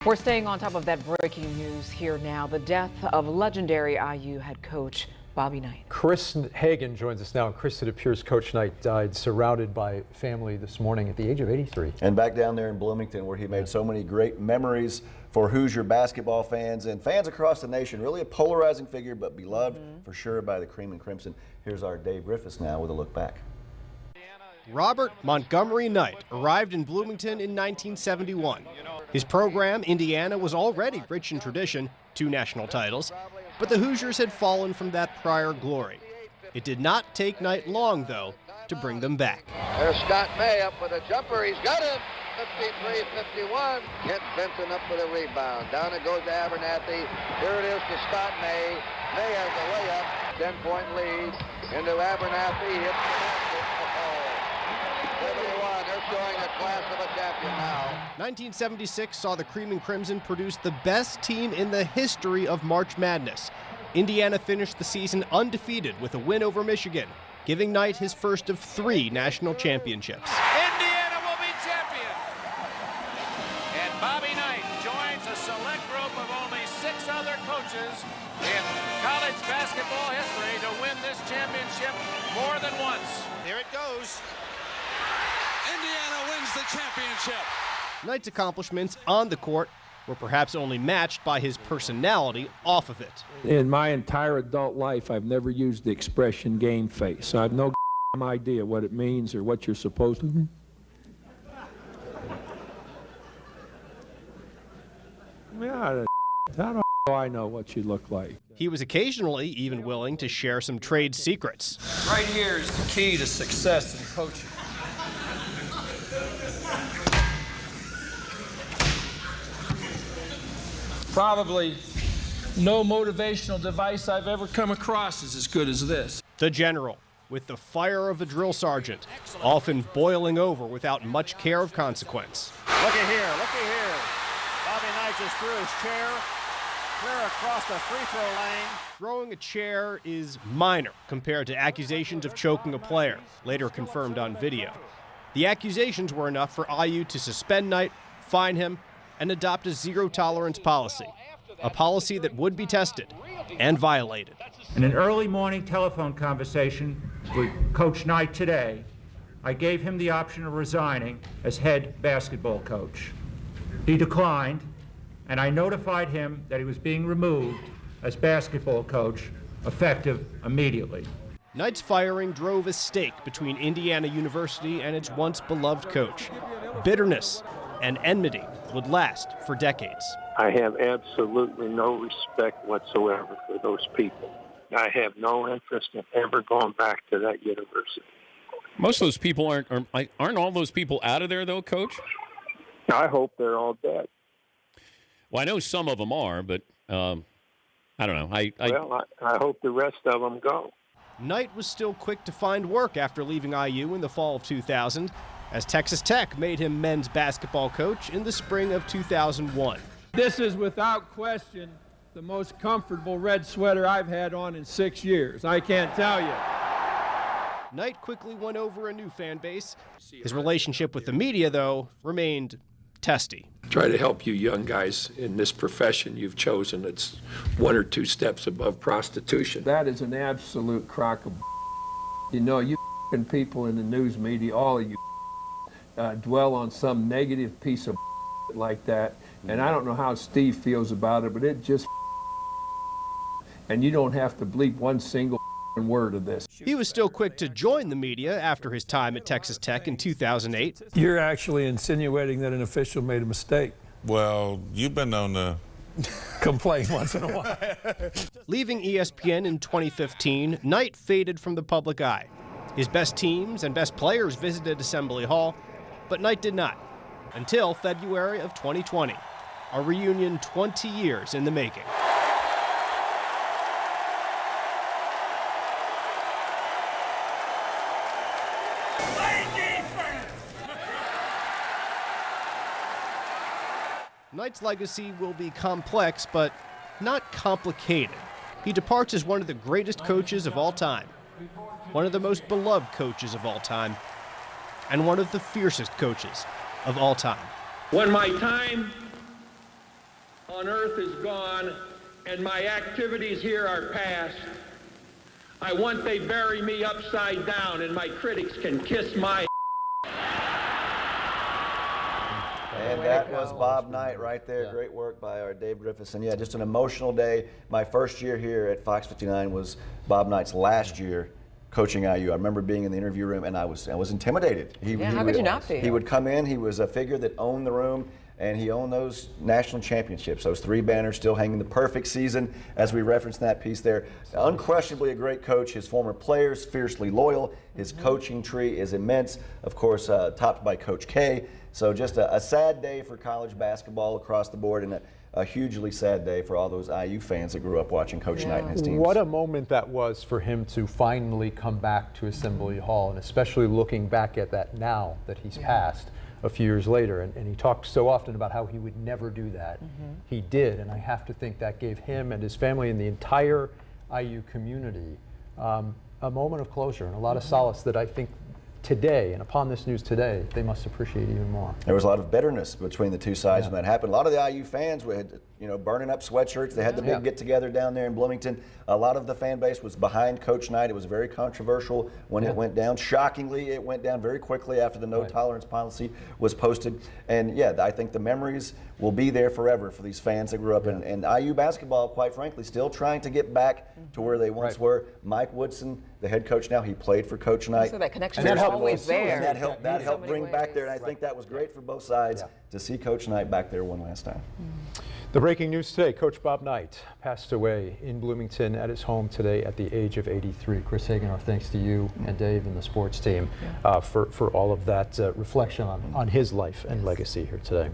We're staying on top of that breaking news here now. The death of legendary IU head coach Bobby Knight. Chris Hagan joins us now. Chris, it appears Coach Knight died surrounded by family this morning at the age of 83. And back down there in Bloomington, where he made so many great memories for Hoosier basketball fans and fans across the nation. Really a polarizing figure, but beloved for sure by the Cream and Crimson. Here's our Dave Griffiths now with a look back. Robert Montgomery Knight arrived in Bloomington in 1971. His program, Indiana, was already rich in tradition, 2 national titles, but the Hoosiers had fallen from that prior glory. It did not take Knight long, though, to bring them back. There's Scott May up with a jumper. He's got it. 53-51. Kent Benson up with a rebound. Down it goes to Abernathy. Here it is to Scott May. May has the layup. 10-point lead into Abernathy. Hits the basket. 71. They're showing a class of a champion now. 1976 saw the Cream and Crimson produce the best team in the history of March Madness. Indiana finished the season undefeated with a win over Michigan, giving Knight his first of 3 national championships. Indiana will be champion. And Bobby Knight joins a select group of only 6 other coaches in college basketball history to win this championship more than once. Here it goes. Indiana wins the championship. Knight's accomplishments on the court were perhaps only matched by his personality off of it. In my entire adult life, I've never used the expression game face. I have no idea what it means or what you're supposed to. Yeah, how do I know what you look like? He was occasionally even willing to share some trade secrets. Right here is the key to success in coaching. Probably no motivational device I've ever come across is as good as this. The general, with the fire of a drill sergeant, often boiling over without much care of consequence. Look at here. Bobby Knight just threw his chair clear across the free throw lane. Throwing a chair is minor compared to accusations of choking a player, later confirmed on video. The accusations were enough for IU to suspend Knight, fine him, and adopt a zero-tolerance policy, a policy that would be tested and violated. In an early morning telephone conversation with Coach Knight today, I gave him the option of resigning as head basketball coach. He declined, and I notified him that he was being removed as basketball coach, effective immediately. Knight's firing drove a stake between Indiana University and its once beloved coach. Bitterness and enmity would last for decades. I have absolutely no respect whatsoever for those people. I have no interest in ever going back to that university. Most of those people aren't all those people out of there, though, Coach? I hope they're all dead. Well, I know some of them are, but I don't know. I hope the rest of them go. Knight was still quick to find work after leaving IU in the fall of 2000, as Texas Tech made him men's basketball coach in the spring of 2001. This is without question the most comfortable red sweater I've had on in 6 years. I can't tell you. Knight quickly won over a new fan base. His relationship with the media, though, remained testy. Try to help you young guys in this profession you've chosen. It's 1 or 2 steps above prostitution. That is an absolute crock of You know, you people in the news media, all of you dwell on some negative piece of like that. And I don't know how Steve feels about it, but it just and you don't have to bleep one single word of this. He was still quick to join the media after his time at Texas Tech in 2008. You're actually insinuating that an official made a mistake. Well, you've been known to complain once in a while. Leaving ESPN in 2015, Knight faded from the public eye. His best teams and best players visited Assembly Hall, but Knight did not, until February of 2020, a reunion 20 years in the making. Knight's legacy will be complex, but not complicated. He departs as one of the greatest coaches of all time, one of the most beloved coaches of all time, and one of the fiercest coaches of all time. When my time on earth is gone and my activities here are past, I want they bury me upside down and my critics can kiss my. And that was Bob Knight right there. Yeah. Great work by our Dave Griffiths. And yeah, just an emotional day. My first year here at Fox 59 was Bob Knight's last year coaching IU. I remember being in the interview room and I was intimidated. How could you not be? He would come in, he was a figure that owned the room, and he owned those national championships, those 3 banners still hanging, the perfect season, as we referenced in that piece there. Unquestionably a great coach. His former players, fiercely loyal. His coaching tree is immense, of course, topped by Coach K. So just a sad day for college basketball across the board, and a hugely sad day for all those IU fans that grew up watching Coach Knight and his teams. What a moment that was for him to finally come back to Assembly Hall, and especially looking back at that now that he's passed a few years later. And he talked so often about how he would never do that. He did, and I have to think that gave him and his family and the entire IU community a moment of closure and a lot of solace that I think today, and upon this news today, they must appreciate even more. There was a lot of bitterness between the two sides when that happened. A lot of the IU fans were, burning up sweatshirts. They had the big get-together down there in Bloomington. A lot of the fan base was behind Coach Knight. It was very controversial when it went down. Shockingly, it went down very quickly after the no-tolerance policy was posted. And yeah, I think the memories will be there forever for these fans that grew up in. And IU basketball, quite frankly, still trying to get back to where they once were. Mike Woodson, the head coach now, he played for Coach Knight. So that connection is always there. And that helped bring back there. And I think that was great for both sides to see Coach Knight back there one last time. The breaking news today, Coach Bob Knight passed away in Bloomington at his home today at the age of 83. Chris Hagan, our thanks to you and Dave and the sports team for all of that reflection on his life and legacy here today.